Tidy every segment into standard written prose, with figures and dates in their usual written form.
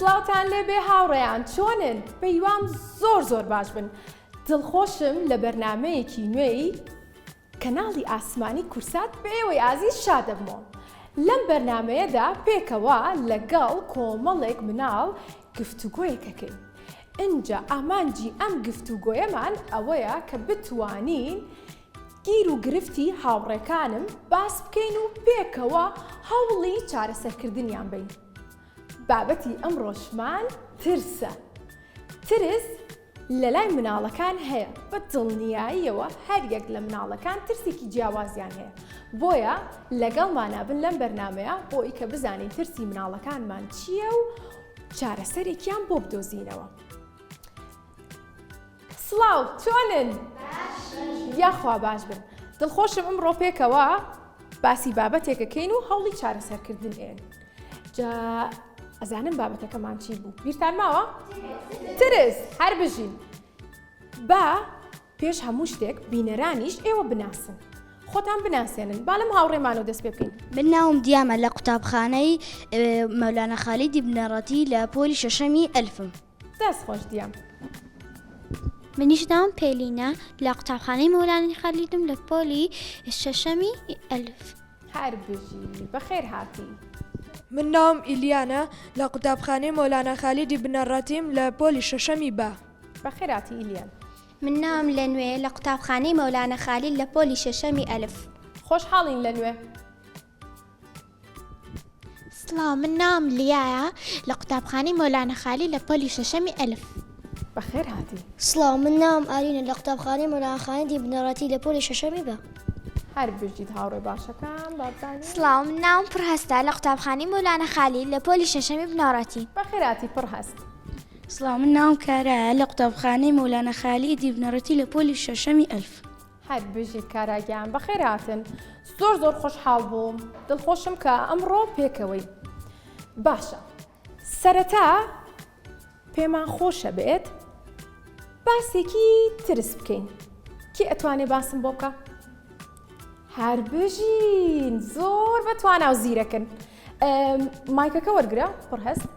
سڵاوتان لێبێ هاوڕێیان چۆنن؟ پەیوام زۆر باش بن. دڵخۆشم لە بەرنامەیەکی نوێی کەناڵی ئاسمانی کورسات بەئێوەی ئازیز شادەبمەوە. لەم بەرنامەیەدا پێکەوە لەگەڵ کۆمەڵێک مناڵ گفتوگۆیەکەکەین. اینجا ئامانجی ئەم گفتوگۆیەمان ئەوەیە کە بتوانین گیر و گرفتی هاوڕێکانم باس بکەین و پێکەوە هەوڵی چارەسەرکردنیان بین. بابەتی ئەمڕۆشمان ترسە. ترس لە لای مناڵەکان هەیە، بە دڵنیاییەوە هەر یەک لە مناڵەکان ترسێکی جیاوازیان هەیە. بۆیە لەگەڵمانە بن لەم بەرنامەیە بۆی کە بزانین ترسی مناڵەکانمان چییە و چارەسەرێکیان بۆ بدۆزینەوە. سڵاو چۆنن؟ یاخوا باش بن. دڵخۆشم ئەمڕۆ پێکەوە باسی بابەتێکەکەین و هەوڵی چارەسەرکردن ئێن. جا ئەزانم بابەتەکەمان چی بوو؟ بیرتان ماوە؟ ترس هەر بژین. با پێش هەموو شتێک بینەرانیش ئێوە بناسن. خۆتان بناسێنن. با لەم هاوڕێمانەوە دەست پێ بکەین. من ناوم دیامە لە قوتابخانەی مەولانە خالیدی بنەڕەتی لە پۆلی شەشەمی ئەلفم. دەست خۆش دیام. منیش ناوم پێلینە لە قوتابخانەی مەولانە خالیدم لە پۆلی شەشەمی ئەلف. هەر بژی بەخێر هاتی. من ناوم ئیلیانە لە قوتابخانەی مەولانە خالیدی بنەڕەتیم لە پۆلی شەشەمی با. بەخێر هاتی ئیلیان. من ناوم لە نوێ لە قوتابخانەی مەولانە خالید لە پۆلی شەشەمی ئەلف. خۆشحاڵین لە نوێ. سڵاو، من ناوم لیایە لە قوتابخانەی مەولانە خالید لە پۆلی شەشەمی ئەلف. بەخێر هاتی. سڵاو، من ناوم ئارینە لە قوتابخانەی مەولانە خالیدی بنەڕەتی لە پۆلی شەشەمی با. هەر بژیت هاوڕێ باشەکان بابزانین. سڵاو، من ناوم پڕهەستە لە قوتابخانەی مەولانە خالید لە پۆلی شەشەمی بنەڕەتی. بەخێر هاتی پڕ هەست. سڵاو، من ناوم کارایە لە قوتابخانەی مەولانە خالیدی بنەڕەتی لە پۆلی شەشەمی ئەلف. هەر بژیت کاراگیان بەخێر هاتن. زۆر خۆشحاڵ بووم. دڵخۆشم کە ئەمڕۆ پێکەوەی. باشە. سەرەتا پێمان خۆشە بێت باسێکی ترس بکەین. کێ ئەتوانێ باسم بۆ بکە؟ هەر بژین زۆر بەتوانا و زیرەکن. مایکەکە وەرگرە پڕ هەست.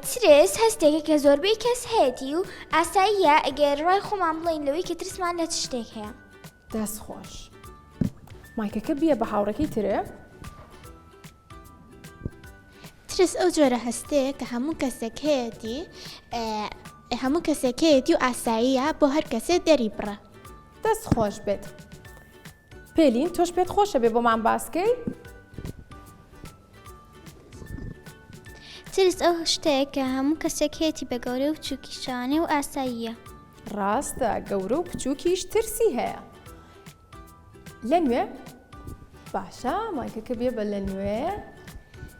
ترس هەستێکە کە زۆربەی کەس هەیەی و ئاساییە ئەگەر ڕای خۆمان بڵین لەوەی کە ترسمان لە چ شتێک هەیە. دەست خۆش. مایکەکە بیە بە هاوڕێکی ترە. ترس ئەو جۆرە هەستەیە کە هەموو کەسێک هەیەی و ئاساییە بۆ هەر کەسێ دەری بڕە. دەست خۆش بێت. پێلین تۆش پێت خۆشە بێ بۆمان باسکەی؟ ترس ئەو شتەیە کە هەموو کەسێک هێتی بە گەورە و بچووکیشانێ و ئاساییە. ڕاستە گەورە و بچووکیش ترسی هەیە. لە نوێ؟ باشە مایکەکە بێ بە لە نوێ.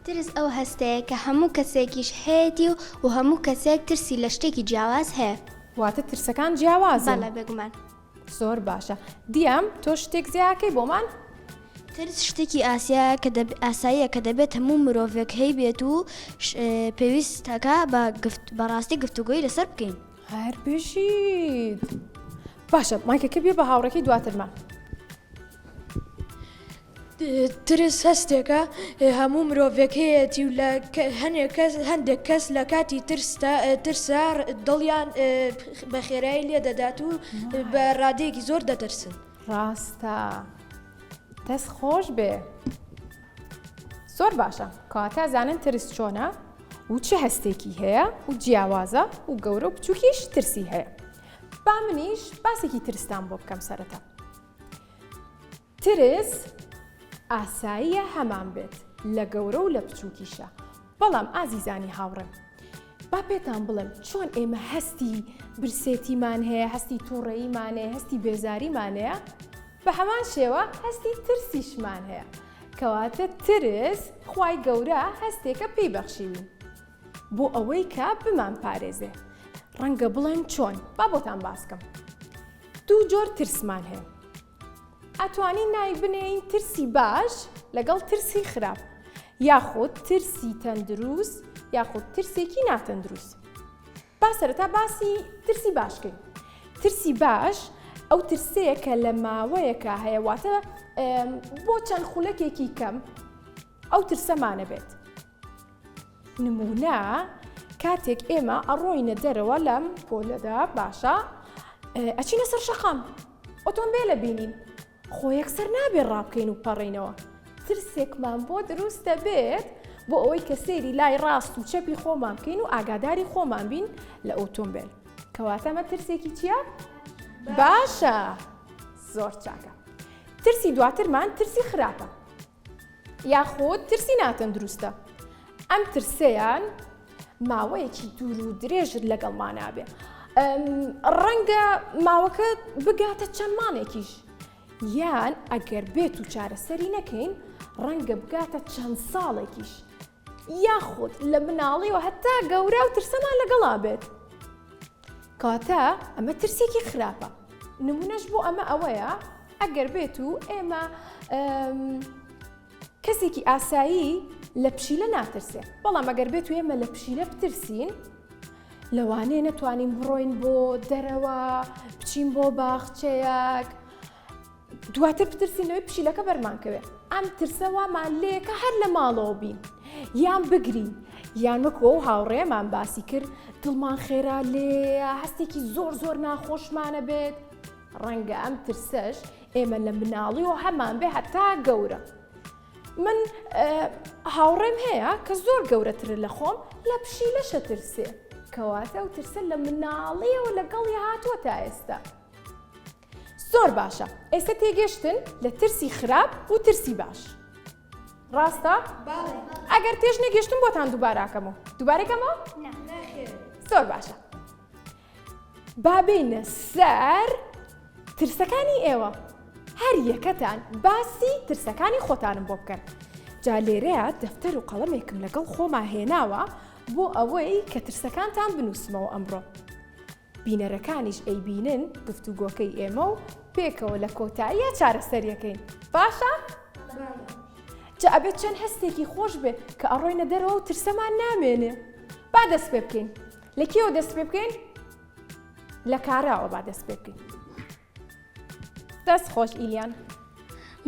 ترس ئەو هەستەیە کە هەموو کەسێکیش هەیەی و هەموو کەسێک ترسی لە شتێکی جیاواز هەیە. واتە ترسەکان جیاوازن. بەڵێ بێگومان. زۆر باشە. دیام تۆ شتێک زیاکەی بۆمان؟ ترس شتێکی ئاساییە کە دەبێت هەموو مرۆڤێک هەی بێت و پێویستەکە بەڕاستی گفتوگۆی لەسەر بکەین. هەر بژیت. باشە مایکەکە بێ بە هاوڕێکی دواترمان. ترس هەستێکە هەموو مرۆڤێک هەیەی و هەندێک کەس لە کاتی ترسا دڵیان بە خێرایی لێ دەدات و بە ڕادەیەکی زۆر دەترسن. ڕاستە. دەست خۆش بێ. زۆر باشە. کەواتە زانن ترس چۆنە و چه هەستێکی هەیە و جیاوازە و گەورە و بچووکیش ترسی هەیە. با منیش باسێکی ترستان بۆ بکەم سەرەتا. ترس ئاساییە هەمان بێت لە گەورە و لە بچووکیشە. بەڵام ئازیزانی هاوڕێم با پێتان بڵێم چۆن ئێمە هەستی برسێتیمان هەیە، هەستی تووڕەییمان هەیە، هەستی بێزاریمان هەیە، بە هەمان شێوە هەستی ترسیشمان هەیە. کەواتە ترس خوای گەورە هەستێکە پێی بەخشیوین بۆ ئەوەی کە بمان پارێزێ. ڕەنگە بڵێن چۆن. با بۆتان باسکەم. دوو جۆر ترسمان هەیە. ئەتوانین ناوی بنێین ترسی باش لەگەڵ ترسی خراپ، یاخود ترسی تەندروست یاخود ترسێکی ناتەندروست. با سەرەتا باسی ترسی باشکەین. ترسی باش ئەو ترسەیە کە لە ماوەیەکە هەیە، واتە بۆ چەند خولەکێکی کەم ئەو ترسەمانە بێت. نمونە کاتێک ئێمە ئەڕۆینە دەرەوە لەم پۆلەدا باشە ئەچینە سەر شەقام ئۆتۆمبیلە بینین خۆ یەکسەر نابێت ڕابکەین و پەڕینەوە ترسێکمان بۆ دروستە بێت بۆ ئەوەی کە سێری لای ڕاست و چەپی خۆمان بکەین و ئاگاداری خۆمان بین لە ئۆتۆمبیل کەواتە ئەمە ترسێکی چییە؟ باشە زۆر چاکە ترسی دواترمان ترسی خراپە یاخۆت ترسی ناتەندروستە ئەم ترسەیان ماوەیەکی دوور و درێژت لەگەڵمانابێ ڕەنگە ماوەکە بگاتە چەند مانێکیش یان ئەگەر بێت و چارەسەری نەکەین ڕەنگە بگاتە چەند ساڵێکیش یاخود لە مناڵیەوە هەتا گەورە و ترسەمان لەگەڵا بێت کاتە ئەمە ترسێکی خراپە نمونەش بۆ ئەمە ئەوەیە ئەگەر بێت و ئێمە کەسێکی ئاسایی لە پشیلە ناترسێ بەڵام ئەگەر بێت و ئێمە لە پشیلە بترسین لەوانەیە نەتوانین بڕۆین بۆ دەرەوە بچین بۆ باخچەیەک دواتر بترسینەوەی پشیلەکە بەرمانکەوێ ئەم ترسەوامان لێکە هەر لە ماڵەوە بین یان بگرین یان وەکو ئەو هاوڕێمان باسی کرد دڵمان خێرا لێ هەستێکی زۆر زۆر ناخۆشمانە بێت ڕەنگە ئەم ترسەش ئێمە لە مناڵیەوە هەمان بێ هەتا گەورە من هاوڕێم هەیە کە زۆر گەورەتر لە خۆم لە پشیلەشە ترسێ کەواتە ئەو ترسە لە مناڵیەوە لەگەڵی هاتووە تا ئێستا زۆر باشە ئێستا تێگەشتن لە ترسی خراپ و ترسی باش ڕاستە؟ ئەگەر تێژ نەگەشتم بۆتان دووباراکەمەوە دووبارێکەمەوە؟ زۆر باشە بابینە سەر ترسەکانی ئێوە هەر یەکەتان باسی ترسەکانی خۆتانم بۆ بکەن جا لێرەیە دەفتەر و قەڵەمێکم لەگەڵ خۆما هێناوە بۆ ئەوەی کە ترسەکانتان بنووسمەوە ئەمڕۆ بینەرەکانیش ئەیبینن گفتوگۆکەی ئێمە و پێکەوە لە کۆتاییە چارەسەریەکەین باشە؟ جا ئەبێت چەند هەستێکی خۆش بێت کە ئەڕۆینە دەرەوە و ترسەمان نامێنێ با دەست پێ بکەین لە کێوە دەست پێ بکەین؟ لە کاراوە با دەست پێ بکەین دەست خۆش ئیلیان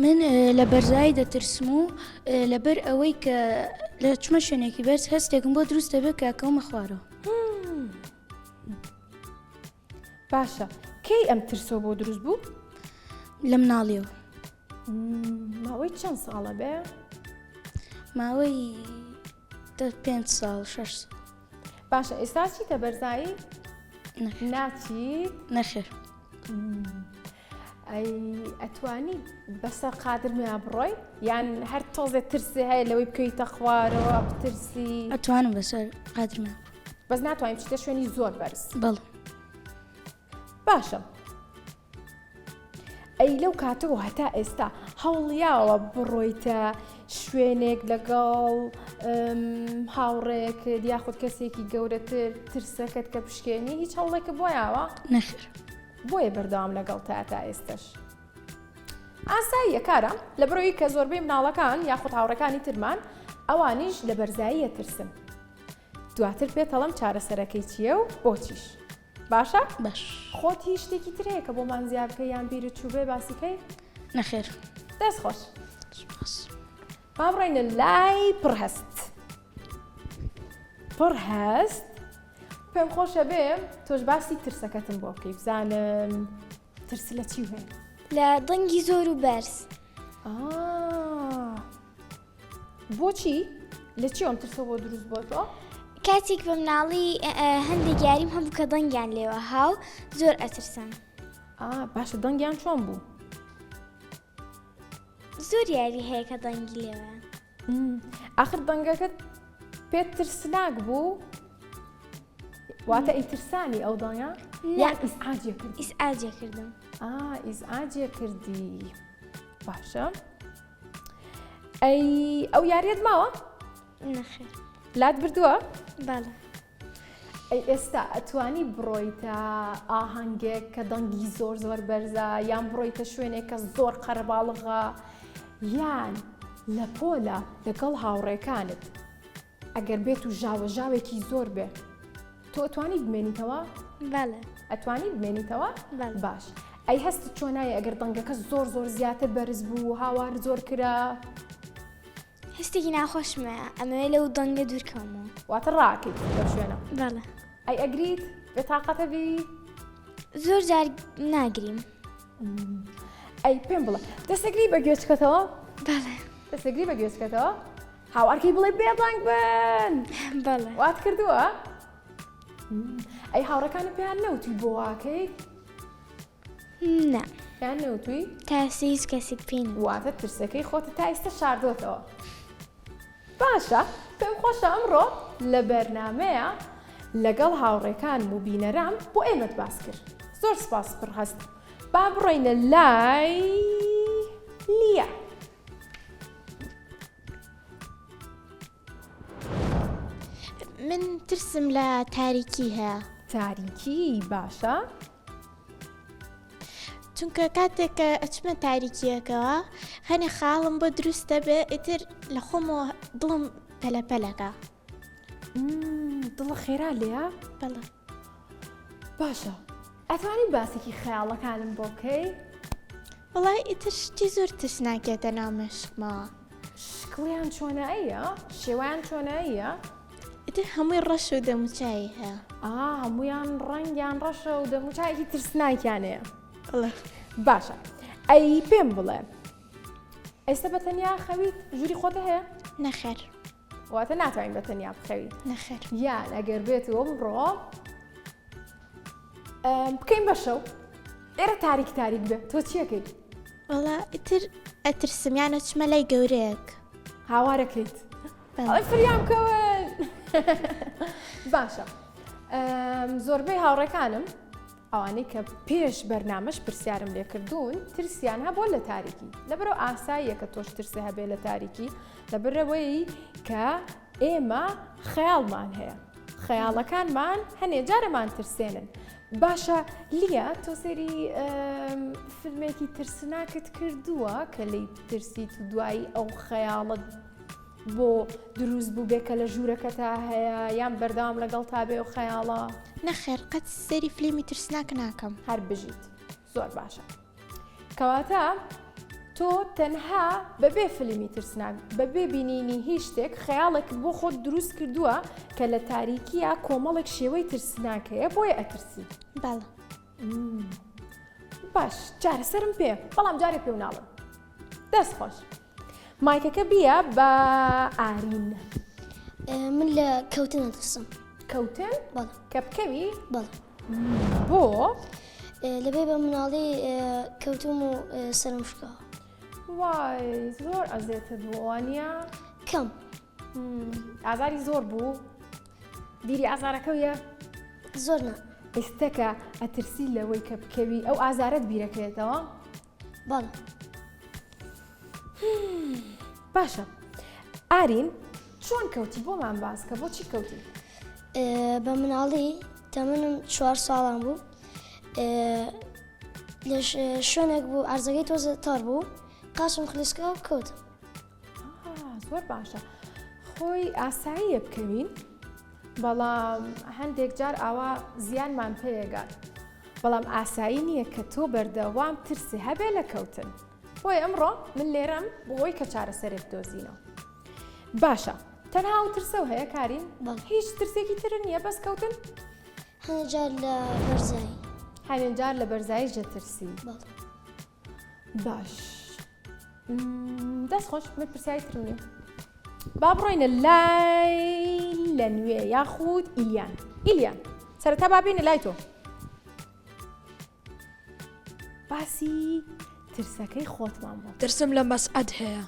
من لە بەرزایی دەترسم و لەبەر ئەوەی کە لە چمە شوێنێکی بەرز هەستێکم بۆ دروست دەبێت کاکەومە خوارەوە باشە کەی ئەم ترسۆ بۆ دروست بوو؟ لە مناڵیەوە ماوەی چەند ساڵە بێ؟ ماوەی 5 ساڵ 6 ساڵ باشە ئێستا چیتە بەرزایی؟ ناچیت؟ نەخێر ئەی ئەتوانی بەسەر قادرمە بڕۆی یان هەر تۆزێ ترسی هەیە لەوەی بکەیتە خوارەوە بترسی ئەتوانم بەسەر قادرمە بەس ناتوانین بچیتە شوێنی زۆر بەرز بەڵێ باشە ئەی لەو کاتەوە هەتا ئێستا هەوڵیاوە بڕۆیتە شوێنێک لەگەڵ هاوڕێکت یاخود کەسێکی گەورەتر ترسەکەت کە پشکێنی هیچ هەوڵێکە بۆیاوە؟ نەخێر بۆیە بەردەوام لەگەڵ تا ئێستش ئاساییە کارە لە بڕۆیی کە زۆربەی مناڵەکان یاخود هاوڕەکانی ترمان ئەوانیش لە بەرزاییە ترسن دواتر پێتەڵم چارەسەرەکەی چییە و بۆچیش باشە؟ باش خۆت هیچ شتێکی ترەیە کە بۆمان زیاد بکەی یان بیرت چوو بێ باسیکەی؟ نەخێر دەست خۆش با بڕۆینە لای پڕهەست پڕهەست پێم خۆشە بێ تۆش باسی ترسەکەتم بۆ بکەی بزانم ترس لە چی هەیە؟ لە دڵنگی زۆر و بەرز بۆچی؟ لە چی ئەم ترسە بۆ دروست بۆ تۆ؟ کاتێک بە مناڵی هەندێک یاریم هەبوو کە دەنگیان لێوە هاو زۆر ئەترسم باشە دەنگیان چۆن بوو؟ زۆر یاری هەیە کە دەنگی لێوە آخر دەنگەکەت پێت ترسناک بوو؟ واتە ئیترسانی ئەو دەنگە؟ یان ئیسعاجیە کردی؟ ئیسعاجیە کردم ئیسعاجیە کردی باشە ئەو یاریت ماوە؟ نەخێر لات بردووە؟ بەڵێ ئێستا ئەتوانی بڕۆیتە ئاهەنگێک کە دەنگی زۆر زۆر بەرزە یان بڕۆیتە شوێنێک کە زۆر قەرەباڵغە یان لە پۆلە لەگەڵ هاوڕێکانت ئەگەر بێت و ژاوەژاوێکی زۆر بێ تۆ ئەتوانی بمێنیتەوە؟ بەڵێ ئەتوانی بمێنیتەوە؟ بەڵێ باش ئەی هەست چۆنایە ئەگەر دەنگەکە زۆر زۆر زیاتر بەرز بوو هاوار زۆر کرا؟ هەستێکی ناخۆشمە ئەمەوێ لەو دەنگە دوورکەمەوە. واتە ڕاکەیت لەو شوێنە. بەڵێ ئەی ئەگریت بێتاقەتە بی؟ زۆر جار ناگریم. ئەی پێم بڵێ دەستەگری بە گوێچکەتەوە؟ بەڵێ دەستەگری بە گوێچکەتەوە؟ هاوارکەی بڵێ بێدەنگ بن. بەڵێ وات کردووە؟ ئەی هاوڕەکانی پێیان نەوتوی بۆ واکەی؟ نا پێیان نەوتوی؟ تاسی هیچ کەسێک پێین واتە ترسەکەی خۆتە تا ئێستا شاردۆتەوە. باشە پێم خۆشە ئەمڕۆ لە بەرنامەیە لەگەڵ هاوڕێکانم و بینەرام بۆ ئێمەت باس کرد. زۆر سپاس پڕ هەست. با بڕۆینە لای لیا. من ترسم لە تاریکی هەیە تاریکی باشە؟ چونکە کاتێک کە ئەچمە تاریکیەکەوە هەنێ خاڵم بۆ دروستە بێ ئیتر لە خۆمەوە دڵم پەلەپەلەکە. دڵە خێرا لێە؟ بەڵێ باشە ئەتوانی باسێکی خەیاڵەکانم بۆ بکەی؟ وڵای ئیتر شتی زۆر ترسناکێتە ناو مێشکمەوە. شکڵیان چۆناییە؟ شێوایان چۆناییە؟ ئیتر هەمووی ڕەش و دەموچایی هەیە. هەمویان ڕەنگیان ڕەشە و دەموچایەکی ترسناکیانەیە. بڵێ باشە ئەی پێم بڵێ ئێستا بەتەنیا خەویت ژووری خۆتە هەیە؟ نەخێر واتە ناتوانین بەتەنیا بخەویت. نەخێر یان ئەگەر بێتەوە بڕۆ بکەین بە شەو ئێرە تاریک تاریک بێ تۆ چیەکەیت؟ وڵا ئیتر ئەترسم یانە چمە لای گەورەیەک. هاوارەکەیت؟ ئەڵێ فریام کەون. باشە زۆربەی هاوڕێکانم ئەوانەی کە پێش بەرنامەش پرسیارم لێ کردوون ترسیان هەبوو لە تاریکی لەبەرەوە ئاساییە کە تۆش ترسە هەبێ لە تاریکی لەبەرەوەی کە ئێمە خەیاڵمان هەیە خەیاڵەکانمان هەنێ جارەمان ترسێنن. باشە لیا تۆ سەری فیلمێکی ترسناکت کردووە کە لی ترسیت و دوایی ئەو خەیاڵت بۆ دروست بوو بێ کە لە ژوورەکەتا هەیە یان بەردەوام لەگەڵ تا بێ و خەیاڵە؟ نەخێر قەت سەری فیلمی ترسناک ناکەم. هەر بژیت زۆر باشە کەواتە تۆ تەنها بەبێ فیلمی ترسناک بەبێ بینینی هیچ شتێک خەیاڵێکت بۆ خۆت دروست کردووە کە لە تاریکیە کۆمەڵێک شێوەی ترسناکەیە بۆیە ئەترسی. بەڵێ باش جارە سرم پێ بەڵام جارێ پێ و ناڵم دەست خۆش. مایکەکە بیە بە ئارین. من لە کەوتن نەترسم. کەوتن؟ بەڵێ کە بکەوی؟ بەڵێ بۆ؟ لەبێ بە مناڵی کەوتم و سەرم شکاوە. وای زۆر ئەزێتت بووانە؟ کەم ئازاری زۆر بوو؟ بیری ئازارەکەویە؟ زۆر نا. ئێستەکە ئەترسی لەوەی کە بکەوی ئەو ئازارەت بیرەکرێتەوە؟ بەڵێ باشە ئارین چۆن کەوتی بۆمان باسکە بۆچی کەوتی؟ بە مناڵی تەمەنم 4 ساڵان بوو لە شوێنێک بوو ئارزەکەی تۆزە تار بوو قاچم خلیسکە و کەوتم. زۆر باشە خۆی ئاساییە بکەوین بەڵام هەندێک جار ئاوا زیانمان پێیەگات بەڵام ئاسایی نییە کە تۆ بەردەوام ترسی هەبێ لە کەوتن. بۆی ئەمڕۆ من لێرەم بۆی کە چارەسەرێک دۆزینەوە. باشە تەنها و ترسە و هەیە کارین؟ هیچ ترسێکی تر نییە بەس کەوتن؟ هەنجار لە بەرزایی. هەنجار لە بەرزایی ژەترسی. باش دەست خۆش من پرسیایی تر نییە. با بڕۆینە لای لە نوێ یاخود ئیلیان. ئیلیان سەرەتا بابینە لای تۆ. باسی ترسەکەی خۆتمان بۆ. ترسم لە مەسعەد هەیە.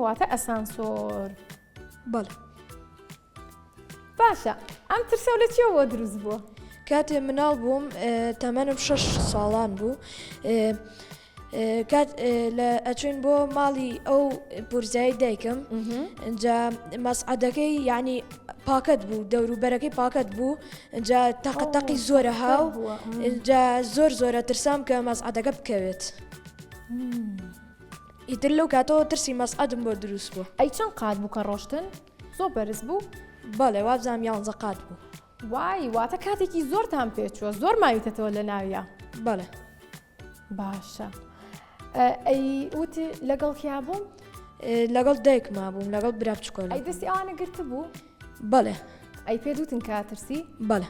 واتە ئەسانسۆر. بەڵێ. باشە ئەم ترسە لە چیەوە دروست بووە؟ کاتێ مناڵ بووم تەمەنم 6 ساڵان بوو کات لە ئەچوین بۆ ماڵی ئەو پورزایی دایکم اینجا مەسعەدەکەی یعنی پاکەت بوو دەوروبەرەکەی پاکەت بوو اینجا تەقەتەقی زۆرە هاو اینجا زۆرە ترسام کە مەسعەدەکە بکەوێت. ئیتر لەو کاتەوە ترسی مەسعەدم بۆ دروست بوو. ئەی چەند قات بوو کە ڕۆشتن؟ زۆر بەرز بوو؟ بەڵێ وابزانام 11 قات بوو. وای واتە کاتێکی زۆرتان پێچووە زۆر ماویتەوە لە ناویە. بەڵێ. باشە ئەی وتی لەگەڵ کیا بووم؟ لەگەڵ دایکما بووم لەگەڵ برا بچکۆڵە ئەی دەستی ئەوانە گرت بوو بەڵێ ئەی پێ دوتن کاترسی بەڵێ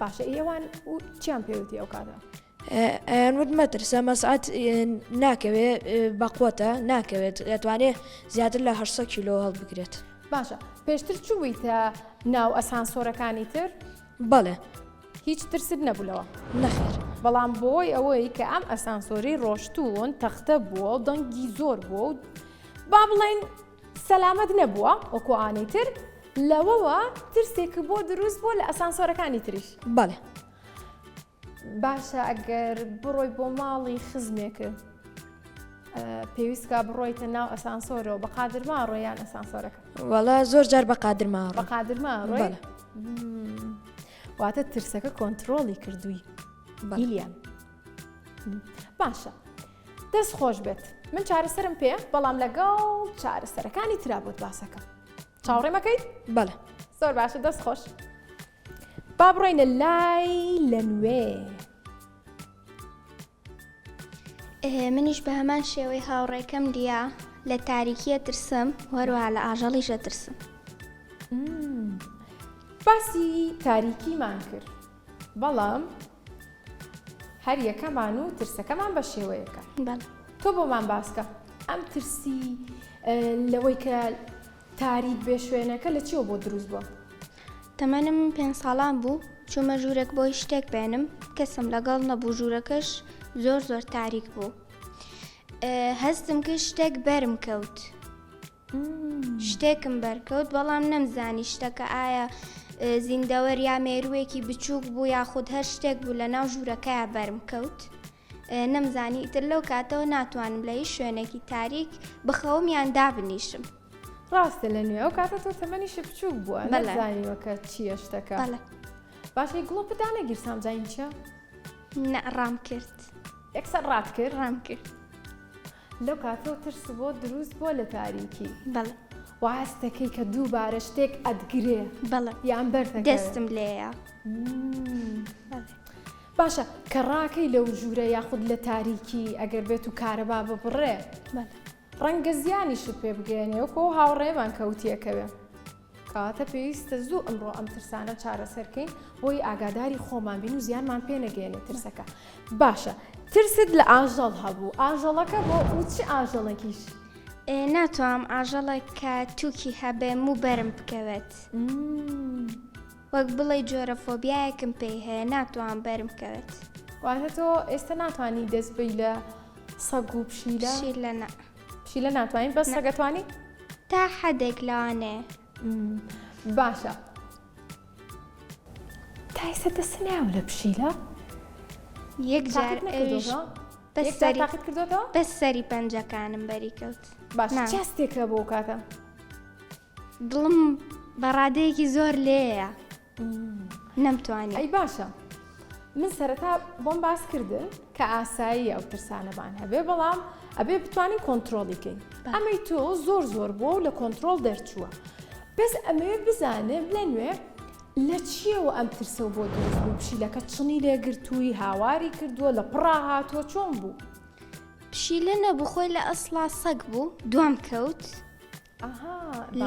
باشە ئێوان و چیان پێوتی ئەو کاتە ئەیان وت مەترسە مەسعات ناکەوێت بەقوتە ناکەوێت دەتوانێت زیاتر لە 800 کیلۆ هەڵبگرێت باشە پێشتر چوویتە ناو ئەسانسۆرەکانی تر بەڵێ هیچ ترست نەبوولەوە نەخێر بەڵام بۆی ئەوەی کە ئەم ئەسانسۆری ڕۆشتوون تەختە بووە و دەنگی زۆر بووە و با بڵێن سەلامەت نەبووە وەکوانەی تر لەوەوە ترسێک بۆ دروست بووە لە ئەسانسۆرەکانی تریش بەڵێ باشە ئەگەر بڕۆی بۆ ماڵی خزمێکە پێویستکە بڕۆیتە ناو ئەسانسۆرەوە بە قادرما ڕۆیان ئەسانسۆرەکە وەڵا زۆر جار بە قادرما بە قادرما ڕۆی واتە ترسەکە کۆنتترۆلی کردووی ئیلیان باشە دەست خۆش بێت من چارەسەرم پێ بەڵام لەگەڵ چارەسەرەکانی ترا بۆت باسەکە چاوەڕێمەکەیت بەڵێ زۆر باشە دەست خۆش با بڕۆینە لای لە نوێ منیش بە هەمان شێوەی هاوڕێکەم دیە لە تاریکیە ترسم وەروها لە ئاژەڵیشە ترسم باسی تاریکیمان کرد بەڵام هەر یەکەمان و ترسەکەمان بە شێوەیەکە بەڵێ تۆ بۆمان باسکە ئەم ترسی لەوەی کە تاریک بێ شوێنەکە لە چیەوە بۆ دروست بووە تەمەنم 5 ساڵان بوو چوومە ژوورێک بۆی شتێک بێنم کەسم لەگەڵ نەبوو ژوورەکەش زۆر تاریک بوو هەستم کرد شتێک بەرم کەوت شتێکم بەرکەوت بەڵام نەمزانی شتەکە ئایا زیندەوەر یا مێرووێکی بچووک بوو یاخود هەر شتێک بوو لە ناو ژوورەکەیە بەرم کەوت نەمزانی ئیتر لەو کاتەوە ناتوانم لە هیچ شوێنێکی تاریک بخەوم یان دابنیشم ڕاستە لە نوێ ئەو کاتە تۆ تەمەنیش بچووک بووە نەزانیوەکە چییە شتەکە باشەی گڵۆ بدانە گیرسام جاین چە ڕام کرد یەکسەر ڕات کرد ڕام کرد لەو کاتەوە ترس بۆ دروست بووە لە تاریکی بەڵێ واستەکەی کە دووبارە شتێک ئەدگرێ بەڵێ یان بەردەکەوێت دەستم لێیە باشە کە ڕاکەی لەو ژوورە یاخود لە تاریکی ئەگەر بێت و کارەبا ببڕێ ڕەنگە زیانیشت پێ بگەێنێوەکۆ هاوڕێمان کەوتیەکەوێ کاتە پێویستە زوو ئەمڕۆ ئەم ترسانە چارەسەرکەین بۆی ئاگاداری خۆمان بین و زیانمان پێ نەگەێنێ ترسەکە باشە ترست لە ئاژەڵ هەبوو ئاژەڵەکە بۆ چ ئاژەڵێکیش ناتوانم ئاژەڵێک کە تووکی هەبێم و بەرم بکەوێت وەک بڵێ جۆرە فۆبیایەکم پێی هەیە ناتوانم بەرم بکەوێت واتە تۆ ئێستا ناتوانانی دەست بی لە سەگ و پشیلە ناتوانین بەس سەگەتوانی تا حەدێک لەوانەیە باشە تا ئێستا دەست ناوە لە پشیلە یەک جار تاقیت کردوەوە بەس سەری پەنجەکانم بەری کەوت باش چاستێکە بۆ کاتە دڵم بەڕادەیەکی زۆر لێیە نەمتوانی ئەی باشە من سەرەتا بۆم باس کردن کە ئاسایی ئەو ترسانەمان هەبێ بەڵام ئەبێ بتوانین کۆنتترۆلیکەین ئەمەی تۆ زۆر بووە و لە کۆنتترۆل دەرچووە بەس ئەمەوێ بزانم لە نوێ لە چیەوە ئەم ترسە بۆ دروست بوو پشیلەکە چنی لێگرتووی هاواری کردووە لە پڕا هاتووە چۆن بوو پشیلە نەبوو خۆی لە ئەسڵا سەگ بوو دوام کەوت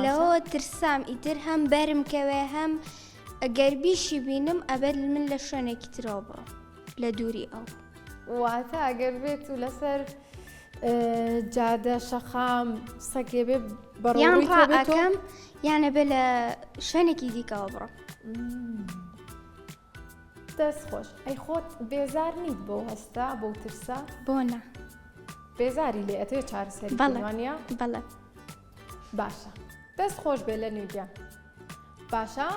لەوە ترسام ئیتر هەم بەرم کەوێ هەم ئەگەر بیشی بینم ئەبەر من لە شوێنێکی ترەوە بڕۆ لە دووری ئەو واتە ئەگەر بێت و لەسەر جادە شەخام سەگێ بێ بەڕۆی ڕائەکەم یانە بێ لە شوێنێکی دیکەوە بڕۆ دەست خۆش ئەی خۆت بێزار نیت بۆ هەستا بۆ ترسا بۆ نە بێزاری لێ ئەتێ چارەسەریوانە بەڵێ باشە دەست خۆش بێ لە نوێگە باشە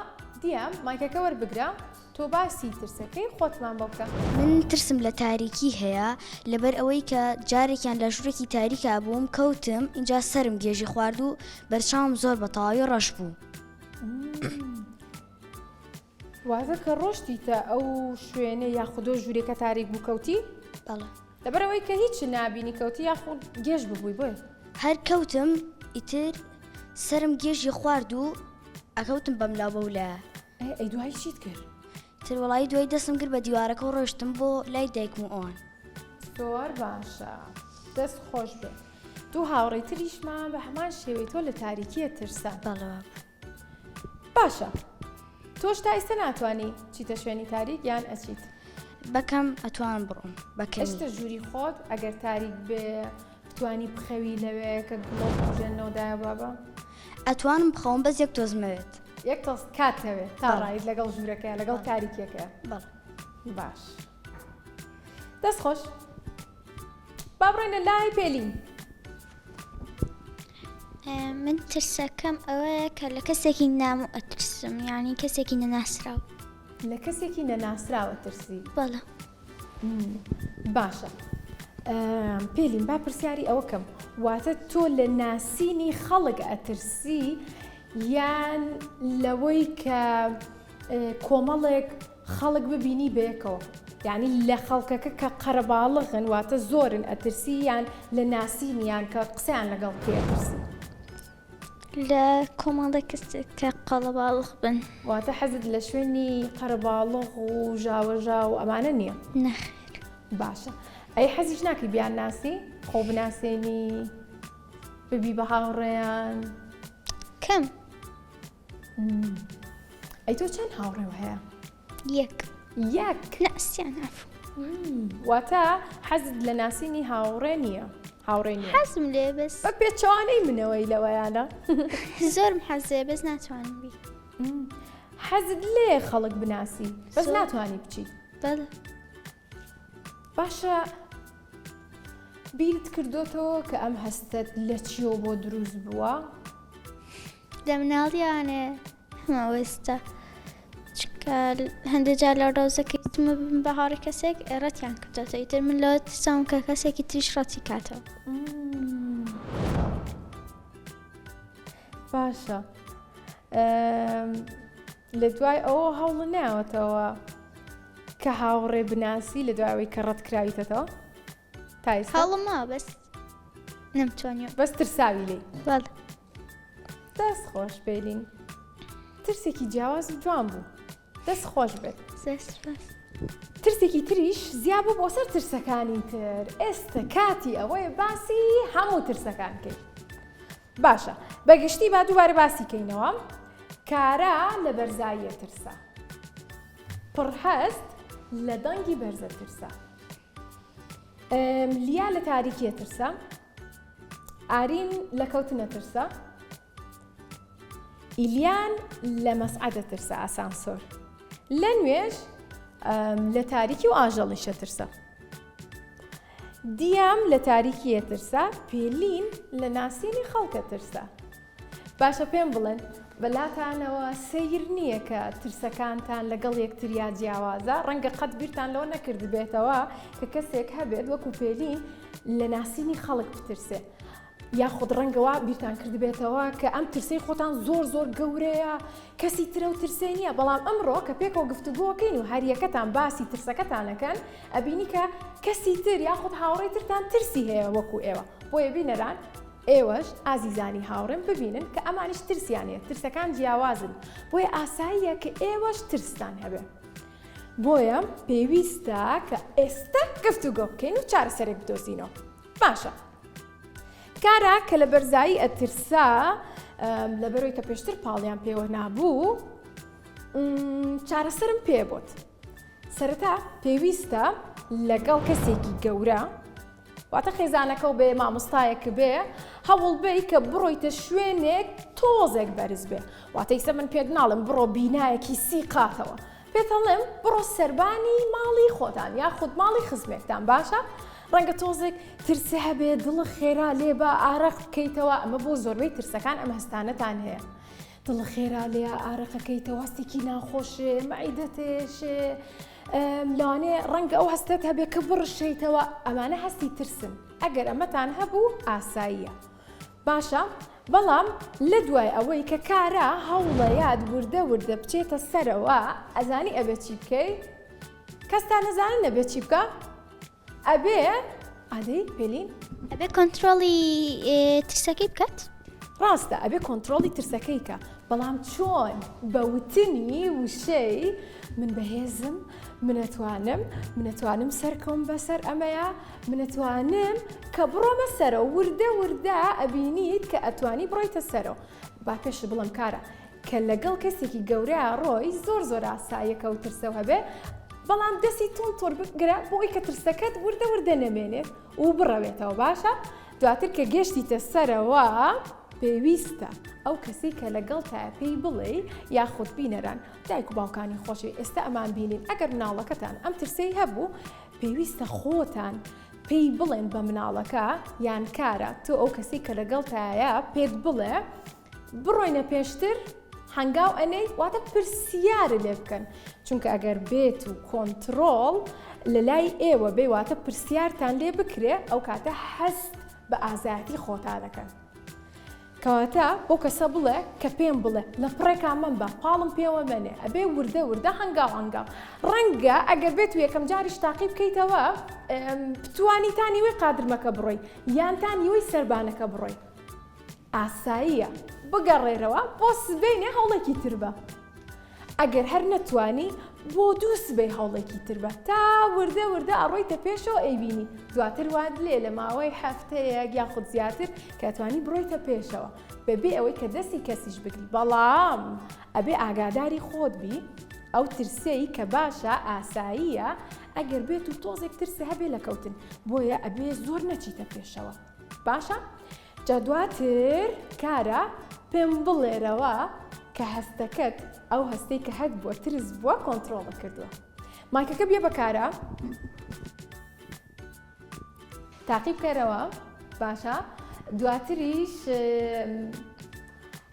دیام مایکەکە وەربگرە تۆ باسی ترسەکەی خۆتمان بۆ بکە من ترسم لە تاریکی هەیە لەبەر ئەوەی کە جارێکیان لە ژوورێکی تاریکا بووم کەوتم اینجا سرم گێژی خوارد و بەرچاوم زۆر بە تەواوی ڕەش بوو واتە کە ڕۆشتیتە ئەو شوێنە یاخودۆ ژوورێکە تاریک بوو کەوتی بەڵێ لەبەر ئەوەی کە هیچ نابینی کەوتی یاخود گێژ ببووی بۆی هەر کەوتم ئیتر سرم گێژی خوارد و ئەکەوتم بەم لا بەولە ئەی دوای چیت کرد تر وڵایی دوای دەستم کرد بە دیوارەکە و ڕۆشتم بۆ لای دایکم و ئەوان زۆر باشە دەست خۆش بێ دوو هاوڕێی تریشمان بە هەمان شێوەی تۆ لە تاریکیە ترسان. بەڵێ باشە تۆش تا ئێستا ناتوانانی چیتە شوێنی تاریک یان ئەچیت؟ بەکەم ئەتوان بڕۆم بەکەمی هێشتا ژووری خۆت ئەگەر تاریک بێ بتوانی بخەوی لەوێ کە گڵۆ بژێنەوەدایە بابە؟ ئەتوانم بخەوم بەس یەک تۆزمەوێت. یەک تۆز کاتەوێت تا ڕایت لەگەڵ ژوورەکە لەگەڵ تاریکەکە. بەڵێ باش دەست خۆش با بڕۆینە لای پێلین. من ترسەکەم ئەوەیە کە لە کەسێکی نام و ئەترسم یعنی کەسێکی نەناسراو. لە کەسێکی نەناسراوە ترسی؟ بەڵێ. باشە پێلین با پرسیاری ئەوە کەم واتە تۆ لە ناسینی خەڵک ئەترسی یان لەوەی کە کۆمەڵێک خەڵک ببینی بەیەکەوە یعنی لە خەڵکەکە کە قەرەباڵغن واتە زۆرن ئەترسی یان لە ناسینیان کە قسەیان لەگەڵ پێترسی؟ لە کۆمەڵێک کەسێک کە قەڵەباڵغ بن. واتە حەزت لە شوێنی قەرەباڵغ و ژاوەژا و ئەمانە نییە؟ نەخێر. باشە ئەی حەزیش ناکەی بیان ناسی خۆ بناسێنی ببی بە هاوڕێیان؟ کەم. ئەی تۆ چەند هاوڕێ هەیە؟ یەک. ناسیان عەفو. واتە حەزت لە ناسینی هاوڕێ نییە؟ هاوڕێ نییە؟ حەزم لێ بەس بە پێچوانەی منەوەی لەوەیانە؟ زۆرم حەزێ بەس ناتوانم بی. حەزت لێ خەڵک بناسی بەس ناتوانی بچیت؟ بەڵێ. باشە بیرت کردوتەوە کە ئەم هەستت لە چیەوە بۆ دروست بووە؟ لە مناڵیانێ هەماوەستا چکە هەندێک جار لە ڕۆزەکەی تمە بم بە هاوڕێ کەسێک ڕەتیان کردوتە ئیتر من لەوە ترسام کە کەسێکی تریش ڕەتی کاتەوە. باشە لە دوای ئەوە هەوڵ ناوەتەوە کە هاوڕێ بناسی لە دوایەوەی کە ڕەت کراویتەوە؟ تا ئێستا هەڵم ما بەس نەمتوانیوە. بەس ترساوی لێی؟ بەڵێ. دەست خۆش پێلین ترسێکی جیاواز و جوان بوو دەست خۆش بێت. ترسێکی تریش زیاد بوو بۆ سەر ترسەکانی تر ئێستا کاتی ئەوەیە باسی هەموو ترسەکان کەین. باشە بەگشتی با دووبارە باسی کەینەوە. کارە لە بەرزاییە ترسە، پڕهەست لە دەنگی بەرزە ترسە، لیا لە تاریکیە ترسە، ئارین لە کەوتنە ترسە، ئیلیان لە مەسعەدە ترسە ئاسانسۆر، لە نوێژ لە تاریکی و ئاژەڵیشە ترسە، دیام لە تاریکیە ترسە، پێلین لە ناسینی خەڵکە ترسە. باشە پێم بڵێن بەلاتانەوە سیر نییە کە ترسەکانتان لەگەڵ یەکتریا جیاوازە، ڕەنگە قەت بیرتان لەوە نەکرد بێتەوە کە کەسێک هەبێت وەکو پێلین لە ناسینی خەڵک بترسێ، یاخود ڕەنگەوە بیرتان کرد بێتەوە کە ئەم ترسەی خۆتان زۆر گەورەیە کەسی ترە و ترسەی نییە، بەڵام ئەمڕۆ کە پێکەوە گفتوگۆکەین و هەریەکەتان باسی ترسەکەتانەکەن ئەبینی کە کەسی تر یاخود هاوڕێی ترتان ترسی هەیە وەکو ئێوە، بۆیە بینەران ئێوەش ئازیزانی هاوڕێم ببینن کە ئەمانیش ترسیانەیە، ترسەکان جیاوازن، بۆیە ئاساییە کە ئێوەش ترستان هەبێ. بۆیە پێویستە کە ئێستا گفتوگۆ بکەین و چارەسەرێک بدۆزینەوە. باشە کارە کە لە بەرزایی ئەترسا لەبەرەوەی کە پێشتر پاڵیان پێوە نابوو چارەسەرم پێ بوت. سەرەتا پێویستە لەگەڵ کەسێکی گەورە واتە خێزانەکە و بێ مامۆستایەک بێ هەوڵ بێی کە بڕۆیتە شوێنێک تۆزێک بەرز بێ، واتە ئیستا من پێت ناڵم بڕۆ بینایەکی سی قاتەوە، پێتەڵێم بڕۆ سەربانی ماڵی خۆتان یاخود ماڵی خزمێکتان. باشە ڕەنگە تۆزێک ترسە هەبێ دڵ خێرا لێ بە ئارەق بکەیتەوە، ئەمە بۆ زۆربەی ترسەکان ئەم هەستانەتان هەیە، دڵ خێرا لێ ئارەقەکەیتەوە، هەستێکی ناخۆشێ، مەعیدەتێشێ، لانێ ڕەنگە ئەو هەستێت هەبێ کە بڕشێیتەوە، ئەمانە هەستی ترسن. ئەگەر ئەمەتان هەبوو ئاساییە. باشە بەڵام لە دوای ئەوەی کە کارە هەوڵە یاد وردە بچێتە سەرەوە ئەزانی ئەبێ چی بکەی؟ کەستان نەزانن نەبێ چی بکە؟ ئەبێ ئادەی پێلین ئەبێ کۆنترۆڵی ترسەکەی بکات؟ ڕاستە ئەبێ کۆنتترۆلی ترسەکەیکە بەڵام چۆن بەوتنی وشەی من بەهێزم منەتوانم سەرکەم بەسەر ئەمەیە منەتوانم کە بڕۆمە سەرە وردە وردە ئەبینیت کە ئەتوانی بڕۆیتە سەرەوە با پێش بڵم کارە کە لەگەڵ کەسێکی گەورەیە ڕۆی زۆر ئاساییەکە و ترسە هەبێ بەڵام دەستی تۆر بگرە بۆی کە ترسەکەت وردە وردە نەمێنێت و بڕەوێتەوە باشە دواتر کە گەشتیتە سەرەوە پێویستە ئەو کەسی کە لەگەڵ تایە پێی بڵێ یاخود بینەران دایک و باوکانی خۆشی ئێستا ئەمان بینین ئەگەر مناڵەکەتان ئەم ترسەی هەبوو پێویستە خۆتان پێی بڵێن بە مناڵەکە یان کارە تۆ ئەو کەسی کە لەگەڵ تایە پێت بڵێ بڕۆینە پێشتر هەنگاو ئەنەی واتە پرسیارە لێ بکەن چونکە ئەگەر بێت و کۆنتترۆل لە لای ئێوە بێ واتە پرسیارتان لێ بکرێ ئەو کاتە هەست بە ئازادی خۆتان دەکەن کەواتە بۆ کەسە بڵێ کە پێم بڵێ لە پڕێکا من بە پاڵم پێوە منێ ئەبێ وردە وردە هەنگاو ڕەنگە ئەگەر بێت و یەکەم جاریش تاقی بکەیتەوە بتوانیتانی وی قادرمەکە بڕۆی یانتانی وی سەربانەکە بڕۆی ئاساییە بگەڕێرەوە بۆ سبەینێ هەوڵێکی تر بە ئەگەر هەر نەتوانی بۆ دوو سبەی هەوڵێکی تر بە تا وردە وردە ئەڕۆیتە پێشەوە ئەیبینی دواتر واد لێ لە ماوەی هەفتەیەک یاخود زیاتر کەتوانی بڕۆیتە پێشەوە بەبێ ئەوەی کە دەستی کەسیش بگری بەڵام ئەبێ ئاگاداری خۆت بی ئەو ترسەی کە باشە ئاساییە ئەگەر بێت و تۆزێک ترسە هەبێ لە کەوتن بۆیە ئەبێ زۆر نەچیتە پێشەوە باشە؟ جا دواتر کارە پێم بڵێرەوە کە هەستەکەت ئەو هەستەی کە هەت بووە ترس بووە کۆنتترۆڵە کردووە مایکەکە بێ بەکارە تاقی بکەرەوە باشە دواتریش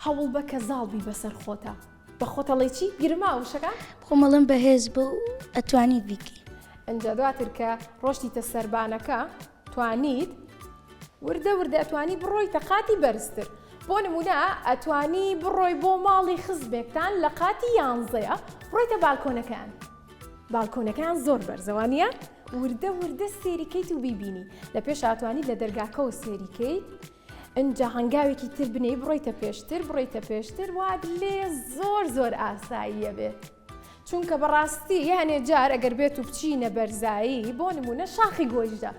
هەوڵ بە کە زاڵبی بەسەر خۆتە بە خۆتەڵی چی بیرما وشەکە خۆمەڵم بەهێز بە ئەتوانیت بیکەی ئەنجا دواتر کە ڕۆشتیتە سەربانەکە توانیت وردە وردە ئەتوانی بڕۆیتە قاتی بەرزتر بۆ نمونە ئەتوانی بڕۆی بۆ ماڵی خزمێکتان لە قاتی 11 بڕۆیتە باڵکۆنەکان زۆر بەرزەوانیە وردە وردە سێریکەیت و بیبینی لە پێش ئاتوانی لە دەرگاکەەوە سێریکەیت ئەجا هەنگاوێکی تر بنەی بڕۆیتە پێشتر واد لێ زۆر ئاساییە بێت چونکە بەڕاستی یانێ جار ئەگەر بێت و بچینە بەرزایی بۆ نمونە شاخی گۆیژدە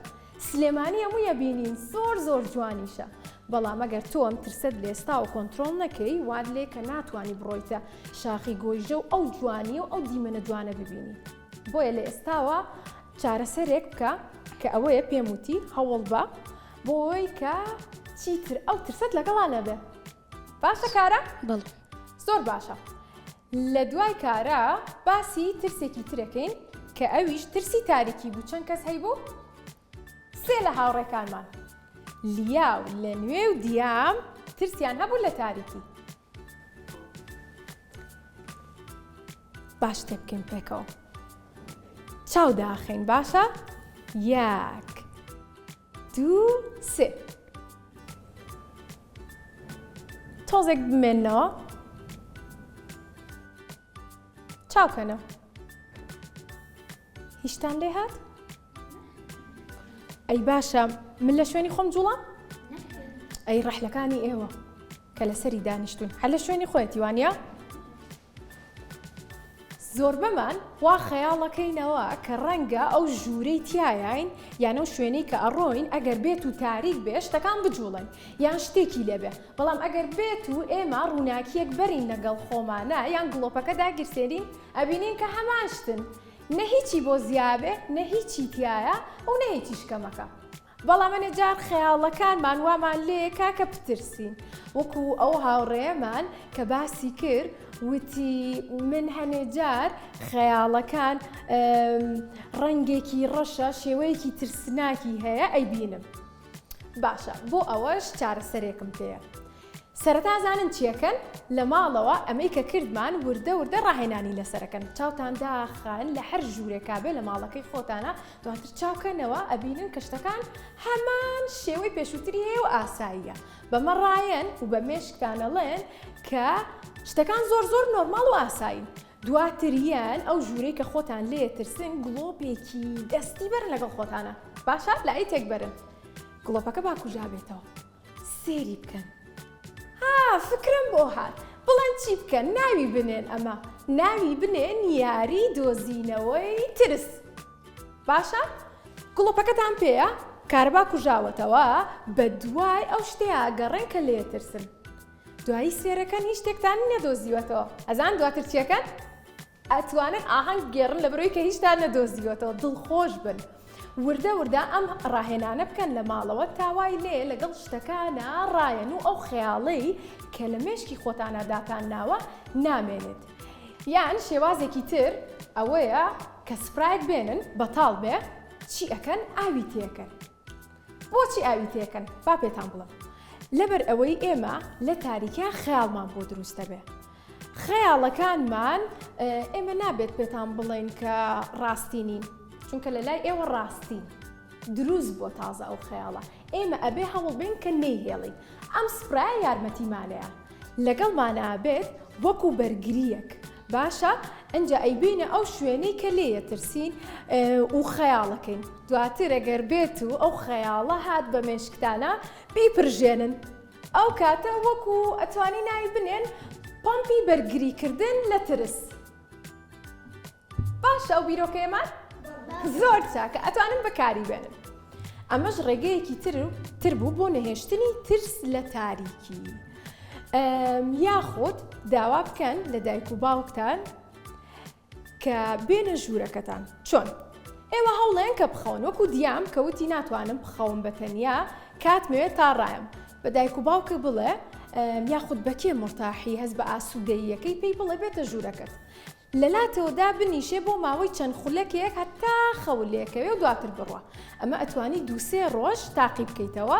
سلێمانی هەموویە بینین زۆر جوانیشە بەڵام ئەگەر تۆ ئەم ترسەت لێستا و کۆنتترۆل نەکەی واد لێ کە ناتوانانی بڕۆیتە شاخی گۆیژە و ئەو جوانی و ئەو دیمەنە جوانە ببینی بۆیە لە ئێستاوە چارەسەرێک بکە کە ئەوەیە پێم وتی هەوڵ بە بۆی کە چیتر ئەو ترسەت لەگەڵا نەبێ باشە کارە؟ بەڵێ زۆر باشە لە دوای کارە باسی ترسێکی ترەکەین کە ئەویش ترسی تاریکی بوو چەند کەس هەیبوو؟ سێ لە هاوڕێکانمان لیاو لە نوێ و دیام ترسیان هەبوو لە تاریکی باش تێ بکەین پێکەوە چاو داخین باشە؟ 1 2 3 تۆزێک بمێنەوە چاوکەنە هیچتان لێ هات؟ ئەی باشە من لە شوێنی خۆم جوڵام؟ ئەی ڕەحلەکانی ئێوە کە لەسەری دانیشتون هەر لە شوێنی خۆیەتی وانە؟ زۆربەمان وا خەیاڵەکەینەوە کە ڕەنگە ئەو ژوورەی تایین یان ئەو شوێنەی کە ئەڕۆین ئەگەر بێت و تاریک بێ شتەکان بجوڵن یان شتێکی لێبێ بەڵام ئەگەر بێت و ئێمە ڕووناکیەک بەرین لەگەڵ خۆمانە یان گڵۆپەکە داگیرسێنین ئەبینین کە هەمان شتن نە هیچی بۆ زیابێ نە هیچی تایە و نە هیچی شکەمەکە بەڵام منە جار خەیاڵەکانمان وامان لێکا کە بترسین وەکو ئەو هاوڕێمان کە باسی کرد وتی من هەنێ جار خەیاڵەکان ڕەنگێکی ڕەشە شێوەیەکی ترسناکی هەیە ئەیبینم باشە بۆ ئەوەش چارەسەرێکم پێیە سەرەتا زانن چیەکەن لە ماڵەوە ئەمەی کە کردمان وردە ڕاهێنانی لەسەرەکەن چاوتان داخان لە هەر ژوورێکا بێ لە ماڵەکەی خۆتانە دواتر چاوکەنەوە ئەبینن کە شتەکان هەمان شێوەی پێشووتری هەیە و ئاساییە بەمە ڕایەن و بە مێشکتانەڵێن کە شتەکان زۆر نۆرماڵ و ئاساین دواتریان ئەو ژوورەی کە خۆتان لێ ترسن گڵۆپێکی دەستی بەرن لەگەڵ خۆتانە باشە لە ئەی تێک بەرن گڵۆپەکە باکوژا بێتەوە سێری بکەن فکرم بۆ هات بڵێن چی بکەن ناوی بنێن ئەمە ناوی بنێن یاری دۆزینەوەی ترس باشە؟ گڵۆپەکەتان پێیە؟ کارەبا کوژاوەتەوە بە دوای ئەو شتەیە گەڕێن کە لێترسن دوایی سێرەکەن هیچ شتێکتان نەدۆزیوەتەوە ئەزان دواتر چیەکەن؟ ئەتوانن ئاهەنگ گێڕن لە بەرەوەی کە هیچتان نەدۆزیوەتەوە دڵخۆش بن وردە ئەم ڕاهێنانە بکەن لە ماڵەوە تاوای لێ لەگەڵ شتەکانە ڕایەن و ئەو خەیاڵەی کە لە مێشکی خۆتانە داتان ناوە نامێنێت یان شێوازێکی تر ئەوەیە کە سپرایک بێنن بەتاڵ بێ چی ئەکەن ئاوی تێکەن بۆچی ئاوی تێکەن با پێتان بڵم لەبەر ئەوەی ئێمە لە تاریکە خەیاڵمان بۆ دروستە بێ خەیاڵەکانمان ئێمە نابێت پێتان بڵێن کە ڕاستی نین چونکە لە لای ئێوە ڕاستی دروست بۆ تازە ئەو خەیاڵە ئێمە ئەبێ هەوڵ بین کە نەیهێڵین ئەم سپرای یارمەتیمانەیە لەگەڵمانە بێت وەکو بەرگریەک باشە ئەنجا ئەیبینە ئەو شوێنەی کە لێیە ترسین و خەیاڵەکەین دواتر ئەگەر بێت و ئەو خەیاڵە هات بە مێشکتانە بیپڕژێنن ئەو کاتە وەکو ئەتوانی ناوی بنێن پۆمپی بەرگریکردن لە ترس باشە ئەو بیرۆکەیەمان زۆر چاکە ئەتوانن بەکاری بێنن ئەمەش ڕێگەیەکی تر بوو بۆ نەهێشتنی ترس لە تاریکی یاخود داوا بکەن لە دایک و باوکتان کە بێنە ژوورەکەتان چۆن ئێوە هەوڵێن کە بخەون وەکو دیام کەوتی ناتوانم بخەوم بەتەنیا کاتمەوێت تا ڕایم بە دایک و باوکە بڵێ یاخود بەکێ مرتاحی هەست بە ئاسوودەییەکەی پێی بڵێ بێتە ژوورەکەت لەلاتەوەدا بنیشێ بۆ ماوەی چەند خولەکێک هەتا خەولێکەوێ و دواتر بڕوە ئەمە ئەتوانی دووسێ ڕۆژ تاقی بکەیتەوە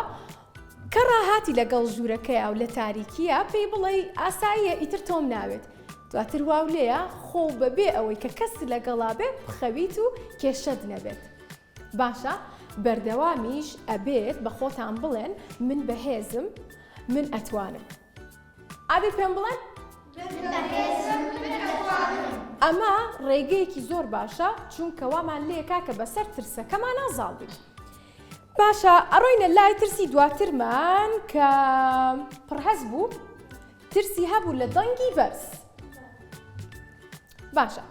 کە ڕاهاتی لەگەڵ ژوورەکەیە و لە تاریکیە پێی بڵێ ئاساییە ئیتر تۆم ناوێت دواتر واو لێیە خۆ بەبێ ئەوەی کە کەس لەگەڵا بێت بخەویت و کێشەت نەبێت باشە بەردەوامیش ئەبێت بە خۆتان بڵێن من بەهێزم من ئەتوانم ئابێت پێم بڵێن ئەمە ڕێگەیەکی زۆر باشە چونکە وامان لێکا کە بەسەر ترسەکەمان نازاڵبین باشە ئەڕۆینە لای ترسی دواترمان کە پڕهەز بوو ترسی هەبوو لە دەنگی بەرز باشە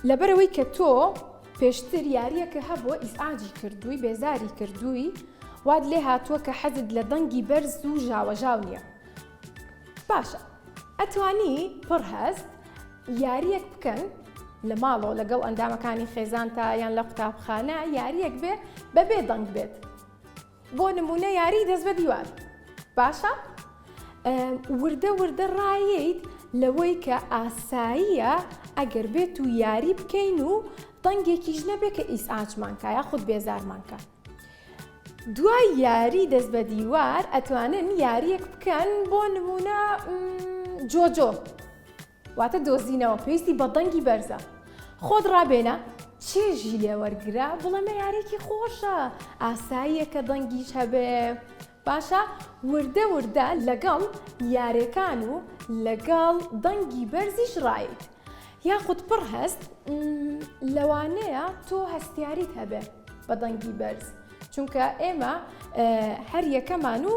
لەبەرەوەی کە تۆ پێشتر یاریەکە هەبووە ئیزعاجی کردووی بێزاری کردووی واد لێ هاتووە کە حەزت لە دەنگی بەرز و ژاوەژاو نییە باشە ئەتوانی پڕهەست یاریەک بکەن لە ماڵەوە لەگەڵ ئەندامەکانی خێزانتە یان لە قوتابخانە یاریەک بێ بەبێ دەنگ بێت بۆ نمونە یاری دەست بە دیوار باشە وردە ڕایەیت لەوەی کە ئاساییە ئەگەر بێت و یاری بکەین و دەنگێکیش نەبێت کە ئیسعاجمانکە یاخود بێزارمانکە دوای یاری دەست بە دیوار ئەتوانن یاریەک بکەن بۆ نمونە جۆجۆ واتە دۆزینەوە پێویستی بە دەنگی بەرزە خۆت ڕابێنە چێژی لێ وەرگرا بڵێمە یاریەکی خۆشە ئاساییە کە دەنگیش هەبێ باشە وردە لەگەڵ یاریەکان و لەگەڵ دەنگی بەرزیش ڕایت یاخود پڕهەست لەوانەیە تۆ هەستیاریت هەبێ بە دەنگی بەرز چونکە ئێمە هەر یەکەمان و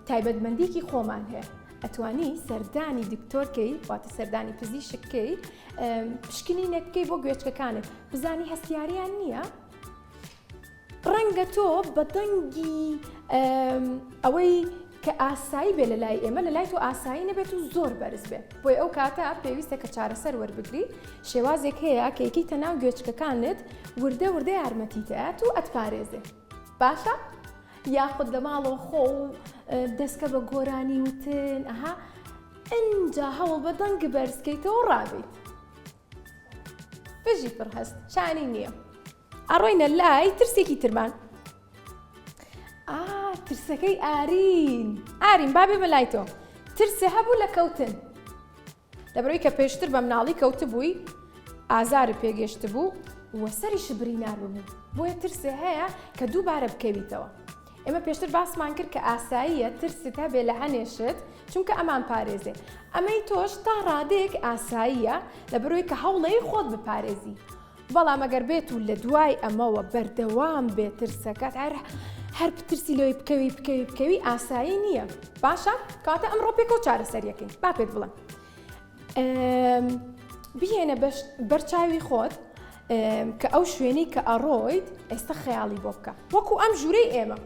تایبەتمەندێکی خۆمان هەیە ئەتوانی سەردانی دکتۆرکەی واتە سەردانی پزیشکەی پشکنینەکەی بۆ گوێچکەکانت بزانی هەستیاریان نییە ڕەنگە تۆ بە دەنگی ئەوەی کە ئاسایی بێ لە لای ئێمە لە لای تۆ ئاسایی نەبێت و زۆر بەرز بێ بۆی ئەو کاتە پێویستە کە چارەسەر وەربگری شێوازێک هەیە کە یەکەیتە ناو گوێچکەکانت وردە یارمەتیتەیەت و ئەتپارێزێ باشە؟ یاخود لە ماڵەوە خۆ و دەستکە بە گۆرانی وتن ئەها ئەنجا هەوڵ بە دەنگ بەرزکەیتەوە ڕابیت بژی پڕهەست شانی نییە ئەڕۆینە لای ترسێکی ترمان ترسەکەی ئارین بابێ بەلای تۆ ترسێ هەبوو لە کەوتن لەبەرەوەی کە پێشتر بە مناڵی کەوت بووی ئازارت پێگەشت بوو وەسەری شبری نابوو بۆیە ترسێ هەیە کە دووبارە بکەویتەوە ئێمە پێشتر باسمان کرد کە ئاساییە ترست هەبێ لە هەنێشت چونکە ئەمان پارێزێ ئەمەی تۆش تا ڕادەیەک ئاساییە لەبەرەوەی کە هەوڵەی خۆت بپارێزی بەڵام ئەگەر بێت و لە دوای ئەمەوە بەردەوام بێت ترسەکەت هەر بترسی لۆی بکەوی ئاسایی نییە باشە کاتە ئەمڕۆ پێکەوە چارەسەریەکەین با پێت بڵێم بهێنە بەرچاوی خۆت کە ئەو شوێنەی کە ئەڕۆیت ئێستا خەیاڵی بۆ بکە وەکو ئەم ژوورەی ئێمە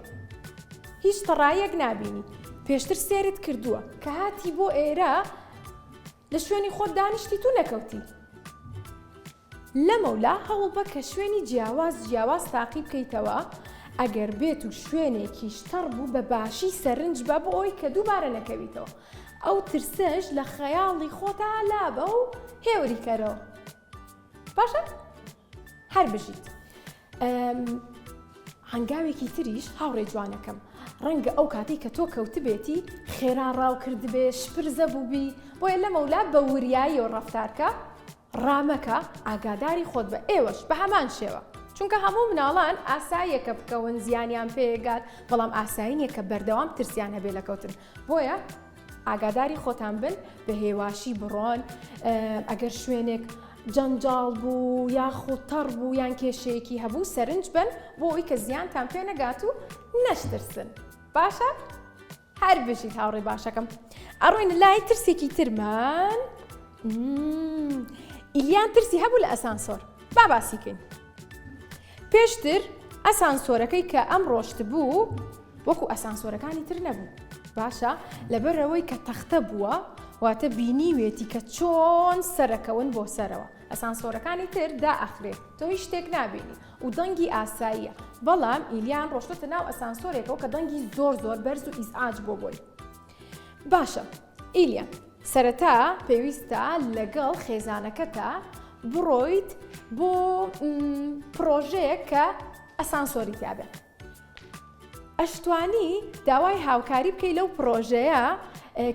هیچ تەڕایەک نابینی پێشتر سێرت کردووە کە هاتی بۆ ئێرە لە شوێنی خۆت دانیشتی تو نەکەوتی لەمەولا هەوڵ بە کە شوێنی جیاواز تاقی بکەیتەوە ئەگەر بێت و شوێنێکی شتەڕ بوو بە باشی سەرنج بە بۆ ئەوی کە دووبارە نەکەویتەوە ئەو ترسەش لە خەیاڵی خۆتا لابە و هێوری کەرەوە باشە؟ هەر بژیت هەنگاوێکی تریش هاوڕێ جوانەکەم ڕەنگە ئەو کاتی کە تۆ کەوت بێتی خێرا ڕاو کرد بێ شپرزە بووبی بۆیە لەمەولا بە وریایی و ڕەفتارکە ڕامەکە ئاگاداری خۆت بە ئێوەش بە هەمان شێوە چونکە هەموو مناڵان ئاساییەکە بکەون زیانیان پێگات بەڵام ئاساییە کە بەردەوام ترسیان هەبێ لەکەوتن بۆیە ئاگاداری خۆتان بن بە هێواشی بڕۆن ئەگەر شوێنێک جەنجاڵ بوو یاخود تەڕ بوو یان کێشەیەکی هەبوو سەرنج بن بۆ ئەوی کە زیانتان پێ نەگات و نەشترسن باشە؟ هەر بژیت هاوڕێ باشەکەم ئەڕۆینە لای ترسێکی ترمان ئیلیان ترسی هەبوو لە ئەسانسۆر با باسیکەین پێشتر ئەسانسۆرەکەی کە ئەم ڕۆشت بوو وەکو ئەسانسۆرەکانی تر نەبوو باشە لەبەرەوەی کە تەختە بووە واتە بینیوێتی کە چۆن سەرەکەون بۆ سەرەوە ئەسانسۆرەکانی تر دائەخرێت تۆ هیچ شتێک نابینی و دەنگی ئاساییە بەڵام ئیلیان ڕۆشتە ناو ئەسانسۆرێکەوە کە دەنگی زۆر بەرز و ئیزعاج بۆی باشە ئیلیان سەرەتا پێویستە لەگەڵ خێزانەکەتە بڕۆیت بۆ پرۆژەیە کە ئەسانسۆری تابێت ئەشتوانی داوای هاوکاری بکەی لەو پرۆژەیە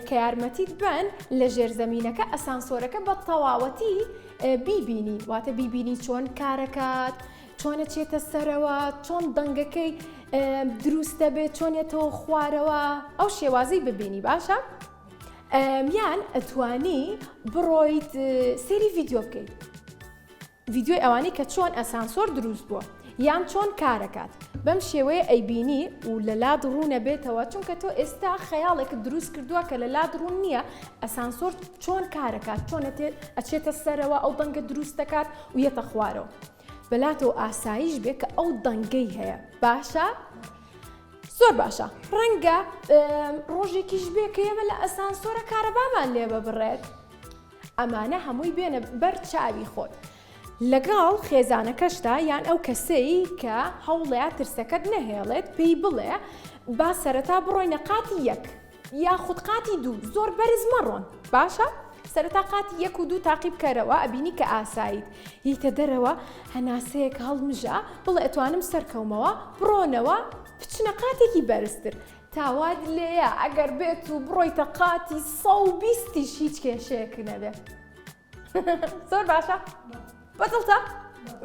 کە یارمەتیت بن لە ژێرزەمینەکە ئەسانسۆرەکە بە تەواوەتی بیبینی واتە بیبینی چۆن کارەکات چۆنە چێتە سەرەوە چۆن دەنگەکەی دروستە بێت چۆنێتەوە خوارەوە ئەو شێوازەی ببینی باشە؟ یان ئەتوانی بڕۆیت سێری ڤیدیۆ بکەیت ڤیدیۆی ئەوانەی کە چۆن ئەسانسۆر دروست بووە یان چۆن کارەکات بەم شێوەیە ئەیبینی و لە لاد ڕوونە بێتەوە چونکە تۆ ئێستا خەیاڵێک دروست کردووە کە لە لاد ڕوون نییە ئەسانسۆر چۆن کارەکات چۆن ئەچێتە سەرەوە ئەو دەنگە دروست دەکات و یەتە خوارەوە بەلاتەوە ئاساییش بێ کە ئەو دەنگەی هەیە باشە؟ زۆر باشە ڕەنگە ڕۆژێکیش بێ کە ئێمە لە ئەسانسۆرە کارەبامان لێ ببڕێت ئەمانە هەمووی بێنە بەر چاوی خۆت لەگەڵ خێزانەکەشتا یان ئەو کەسەی کە هەوڵەیە ترسەکەت نەهێڵێت پێی بڵێ با سەرەتا بڕۆینە قاتی یەک یاخود قاتی دوو زۆر بەرز مەڕۆن باشە؟ سەرەتا قاتی یەک و دوو تاقی بکەرەوە ئەبینی کە ئاساییت هیتە دەرەوە هەناسەیەک هەڵمژە بڵێ ئەتوانم سەرکەومەوە بڕۆنەوە بچنە قاتێکی بەرزتر تاواد لێیە ئەگەر بێت و بڕۆیتە قاتی 120 هیچ کێشەیەک نەبێ زۆر باشە؟ بەدڵتە؟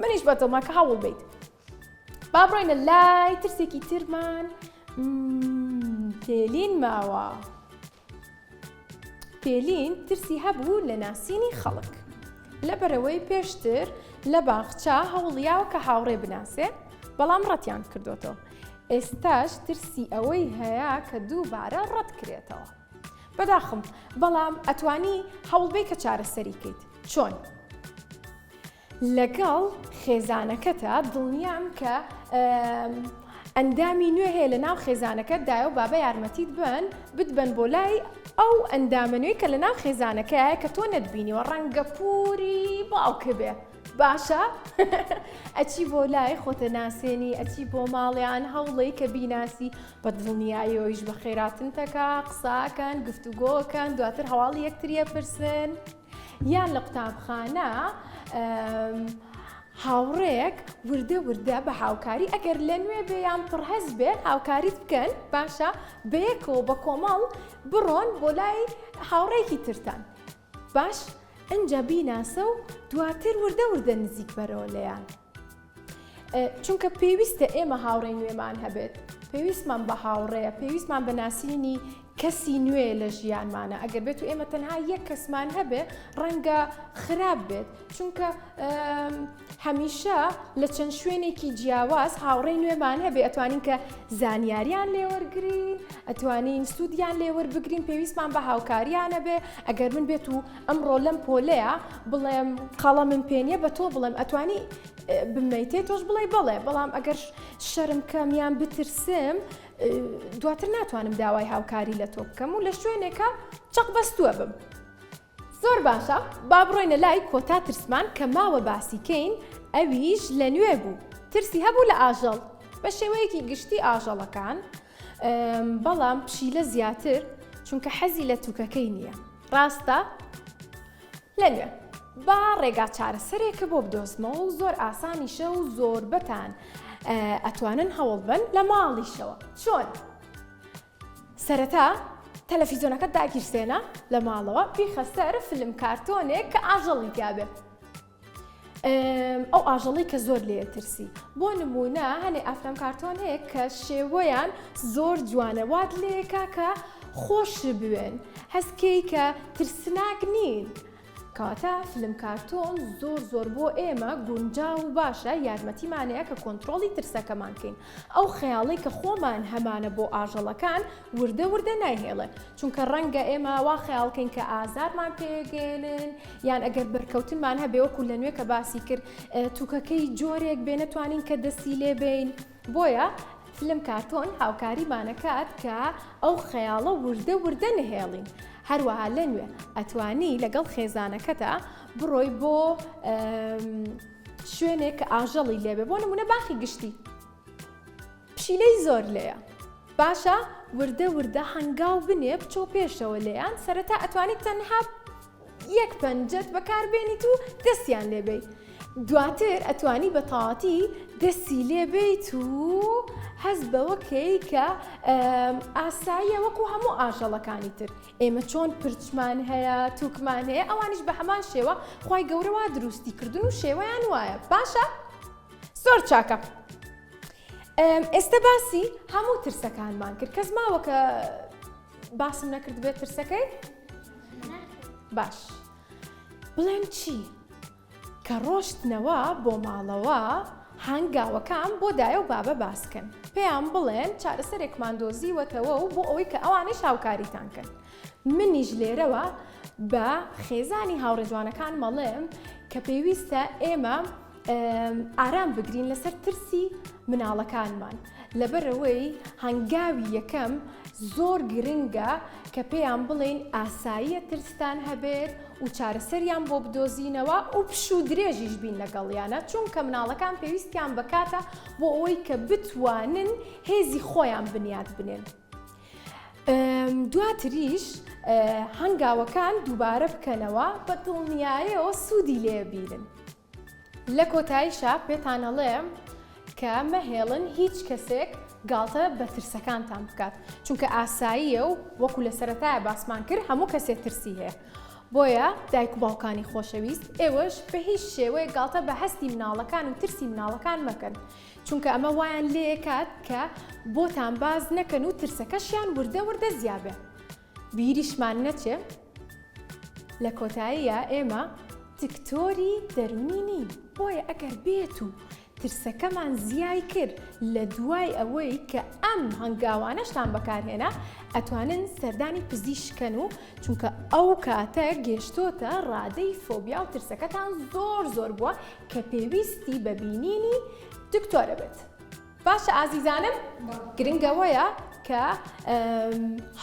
منیش بەدڵما کە هەوڵ بیت با بڕۆینە لای ترسێکی ترمان پێلین ماوە پێلین ترسی هەبوو لە ناسینی خەڵک لەبەرەوەی پێشتر لە باخچە هەوڵیاوە کە هاوڕێ بناسێ بەڵام ڕەتیان کردوتەوە ئێستاش ترسی ئەوەی هەیە کە دووبارە ڕەت کرێتەوە بەداخم بەڵام ئەتوانی هەوڵبێ کە چارەسەریکەیت چۆن؟ لەگەڵ خێزانەکەتە دڵنیام کە ئەندامی نوێ هەیە لە ناو خێزانەکەتدایە و بابە یارمەتیت بن بتبن بۆ لای ئەو ئەندامەنوێی کە لە ناو خێزانەکەیە کە تۆ نەتبینیوە ڕەنگە پووری باوکە بێ باشە؟ ئەچی بۆ لای خۆتە ناسێنی ئەچی بۆ ماڵیان هەوڵی کە بیناسی بە دڵنیایەوەیش بە خێراتن تەکا قساکەن گفتوگۆکەن دواتر هەواڵی یەکتریە پرسن یان لە قوتابخانە هاوڕێک وردە بە هاوکاری ئەگەر لە نوێ بێ یان پڕهەز بێ هاوکاریت بکەن باشە بەیەکەوە بە کۆمەڵ بڕۆن بۆ لای هاوڕێکی ترتان باش ئەنجا بیناسە و دواتر وردە نزیک بەرەوە لەیان چونکە پێویستە ئێمە هاوڕێی نوێمان هەبێت پێویستمان بە هاوڕێە پێویستمان بە ناسینی کەسی نوێ لە ژیانمانە ئەگەر بێت و ئێمە تەنها یەک کەسمان هەبێ ڕەنگە خراپ بێت چونکە هەمیشە لە چەند شوێنێکی جیاواز هاوڕێی نوێمان هەبێ ئەتوانین کە زانیاریان لێوەرگرین ئەتوانین سوودیان لێوەربگرین پێویستمان بە هاوکاریانە بێ ئەگەر من بێت و ئەمڕۆ لەم پۆلەیە بڵێم قەڵە من پێنیە بە تۆ بڵێم ئەتوانی بمەیتێ تۆش بڵێ بەڵێ بەڵام ئەگەر شەرم کەمیان بترسم دواتر ناتوانم داوای هاوکاری لە تۆ بکەم و لە شوێنێکە چەق بەستووە بم. زۆر باشە با بڕۆینە لای کۆتا ترسمان کە ماوە باسیکەین ئەویش لە نوێ بوو ترسی هەبوو لە ئاژەڵ بە شێوەیەکی گشتی ئاژەڵەکان بەڵام پشیلە زیاتر چونکە حەزی لە تووکەکەی نییە ڕاستە لە نوێ با ڕێگا چارەسەرێکە بۆ بدۆزمەوە و زۆر ئاسانیشە و زۆر بەتان ئەتوانن هەوڵ بن لە ماڵیشەوە چۆن؟ سەرەتا تەلەڤیزۆنەکەت داگیرسێنە لە ماڵەوە بیخە سەر فلم کارتۆنێک کە ئاژەڵی تیابێ ئەو ئاژەڵی کە زۆر لێ ترسی بۆ نمونە هەنێ ئافلام کارتۆن هەیە کە شێوەیان زۆر جوانە وات لێکە کە خۆش بوێن هەستکەی کە ترسناک نین کاتە فلم کارتۆن زۆر بۆ ئێمە گونجاو و باشە یارمەتیمانەیە کە کۆنتترۆلی ترسەکەمانکەین ئەو خەیاڵی کە خۆمان هەمانە بۆ ئاژەڵەکان وردە نایهێڵێ چونکە ڕەنگە ئێمە وا خەیاڵکەین کە ئازارمان پێگەێنن یان ئەگەر بەرکەوتنمان هەبێ وەکو لە نوێ کە باسی کرد تووکەکەی جۆرێک بێ نەتوانین کە دەستی لێ بین بۆیە فلم کارتۆن هاوکاریمانەکات کە ئەو خەیاڵە وردە نهێڵین هەروەها لە نوێ ئەتوانی لەگەڵ خێزانەکەتە بڕۆی بۆ شوێنێک کە ئاژەڵی لێبێ بۆ نمونە باخی گشتی پشیلەی زۆر لێیە باشە وردە هەنگاو بنێ بچۆ پێشەوە لێیان سەرەتا ئەتوانیت تەنها یەک پەنجەت بەکاربێنیت و دەستیان لێبێ دواتر ئەتوانی بە تەواتی دەستی لێبێیت و هەز بەوەکەی کە ئاساییە وەکو هەموو ئاژەڵەکانی تر ئێمە چۆن پرچمان هەیە تووکمان هەیە ئەوانیش بە هەمان شێوە خی گەورەوە دروستی کردن و شێوەیان وایە باشە؟ زۆر چاکە ئێستا باسی هەموو ترسەکانمان کرد کەس ماوە کە باسم نەکرد بێت ترسەکەی؟ باش بڵێن چی؟ کە ڕۆشتنەوە بۆ ماڵەوە هەنگاوەکان بۆ دایە و بابە باسکەن پێیان بڵێن چارەسەرێکمان دۆزیوەتەوە و بۆ ئەوەی کە ئەوانەی هاوکاریتانکەن منیش لێرەوە بە خێزانی هاوڕێجوانەکان مەڵێم کە پێویستە ئێمە ئارام بگرین لەسەر ترسی مناڵەکانمان لەبەرەوەی هەنگاوی یەکەم زۆر گرنگە کە پێیان بڵێن ئاساییە ترستان هەبێت و چارەسەریان بۆ بدۆزینەوە و پش و درێژیش بین لەگەڵیانە چونکە مناڵەکان پێویستیان بکاتە بۆ ئەوەی کە بتوانن هێزی خۆیان بنیاد بنێن. دواتریش هەنگاوەکان دووبارە بکەنەوە بە دڵنیاییەوە سوودی لێبیرن. لە کۆتاییشە پێتانەڵێم کە مەهێڵن هیچ کەسێک گاڵتە بە ترسەکانتان بکات چونکە ئاساییە و وەکو لە سەرەتایە باسمان کرد هەموو کەسێک ترسی هەیە بۆیە دایک و باوکانی خۆشەویست ئێوەش بە هیچ شێوەیە گاڵتە بە هەستی مناڵەکان و ترسی مناڵەکان مەکەن چونکە ئەمە وایان لێکات کە بۆتان باز نەکەن و ترسەکەشیان وردە زیابێ بیریشمان نەچێ لە کۆتاییە ئێمە دکتۆری دەرونی نین بۆیە ئەگەر بێت و ترسەکەمان زیای کرد لە دوای ئەوەی کە ئەم هەنگاوانەشتان بەکارهێنا ئەتوانن سەردانی پزیشکن و چونکە ئەو کاتە گەشتۆتە ڕادەی فۆبیا و ترسەکەتان زۆر بووە کە پێویستی بە بینینی دکتۆرە بێت. باشە ئازیزانم گرنگەوەیە کە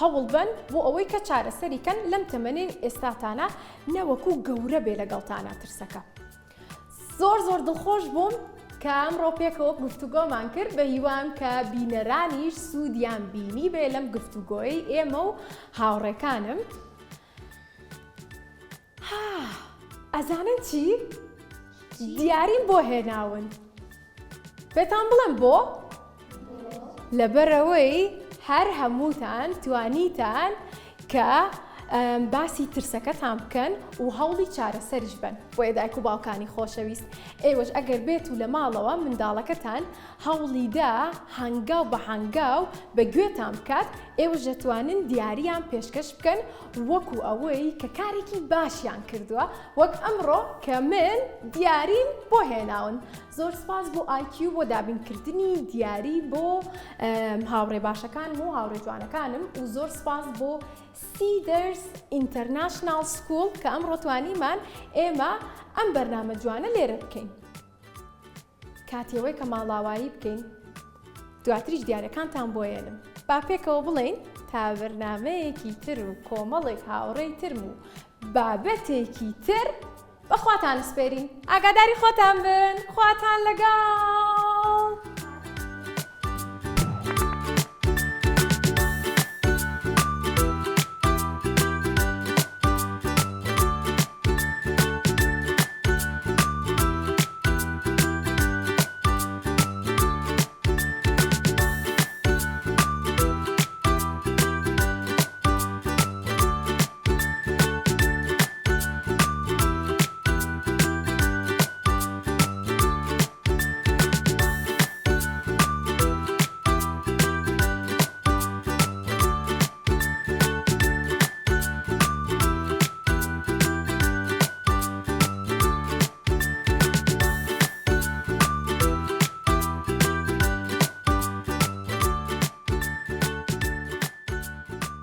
هەوڵ بن بۆ ئەوەی کە چارەسەریکەن لەم تەمەنین ئێستاتانە نەوەکو گەورە بێ لەگەڵتانە ترسەکە. زۆر دڵخۆش بووم کە ئەمڕۆ پێکەوە گفتوگۆمان کرد بە هیوام کە بینەرانیش سوودیان بینی بێ لەم گفتوگۆی ئێمە و هاوڕێکانم. ئەزانن چی؟ دیاریم بۆ هێناون. پێتان بڵێم بۆ؟ لەبەرەوەی هەر هەمووتان توانیتان کە باسی ترسەکەتان بکەن و هەوڵی چارەسەریش بن بۆ دایک و باوکانی خۆشەویست. ئێوەش ئەگەر بێت و لە ماڵەوە منداڵەکەتان هەوڵیدا هەنگاو بە هەنگاو بە گوێتان بکات، ئێوەش دەتوانن دیاریان پێشکەش بکەن وەکو ئەوەی کە کارێکی باشیان کردووە، وەک ئەمڕۆ کە من دیاریم بۆ هێناون. زۆر سپاس بۆ IQ بۆ دابینکردنی دیاری بۆ هاوڕێ باشەکانم و هاوڕێ جوانەکانم و زۆر سپاس بۆ Cedars International School کە ئەمڕۆ توانیمان ئێمە ئەم بەرنامە جوانە لێرە بکەین. کاتیەوەی کە ماڵاوایی بکەین دواتریش دیارەکانتان بۆێنم. با پێکەوە بڵێین تا بەرنامەیەکی تر و کۆمەڵێک هاوڕێی ترم و بابەتێکی تر بەخواتان سپێرین. ئاگاداری خۆتان بن، خواتان لەگەڵ.